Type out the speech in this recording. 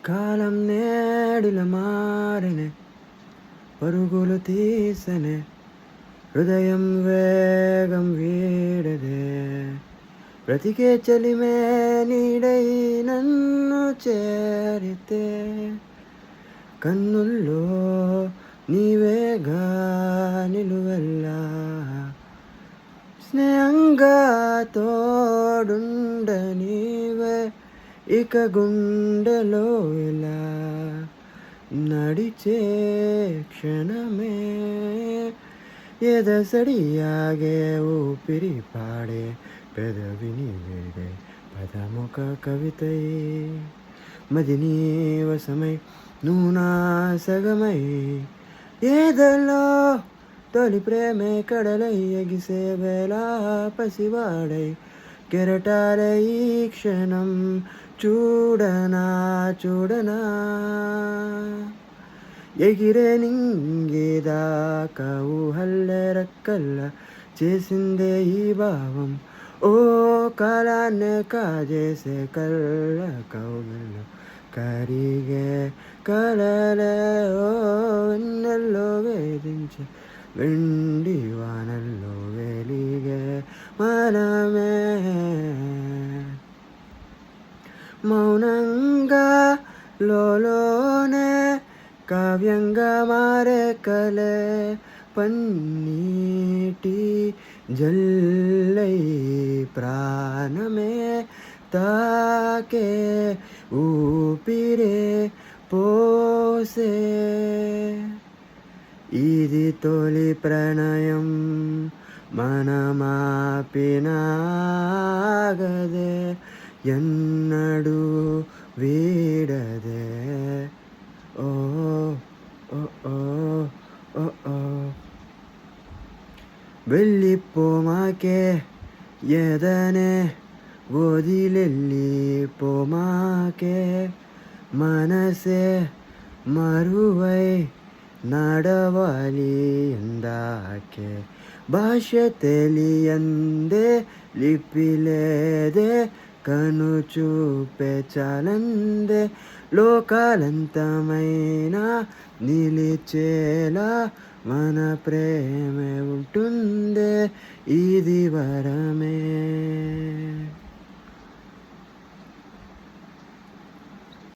కాలం నేడిల Marine పరుగులు తీసనే హృదయం వేగం వీడదే బ్రతికే చలిమే నీడై నన్ను చేరితే కన్నుల్లో నీవేగా నిలువెల్లా స్నేహంగా తోడుండ నీవే ఇక గుండెలో ఇలా నడిచే క్షణమే ఎదసడియాగే ఊపిరి పాడే పెదవిని వేడే పదముఖ కవితై మదిని వశమై నువ్వు నా సగమై ఏదలో తొలి ప్రేమే కడలై ఎగిసే వేళ పసివాడై కెరటాలై ఈ క్షణం చూడనా ఎగిరే నింగేదాకా ఊహల్లే రెక్కల్ల చేసిందే ఈ భావం ఓ కాలాన్నే కాజేసే కళ్ళ కౌగిల్లో కరిగే కలలే ఓ వెన్నెల్లో వేధించే వెండి వానల్లో వెలిగే మనమే మౌనంగా లోనే కావ్యంగా మారే కలే పన్నీటి జల్లై ప్రాణమే తాకే ఊపిరే పోసే ఇది తొలి ప్రణయం మనమాపినాగదే ఎన్నడూ వీడదే ఓ ఓ ఓ ఓ ఓ వెళ్ళిపోమాకే ఎదనే వదిలెళ్ళిపోమాకే మనసే మరువై నడవాలి ఎందాకే భాష తెలియందే లిపిలేదే కను చూపే చాలందే లోకాలంతమైనా నిలిచేలా మన ప్రేమే ఉంటుందే ఇది వరమే.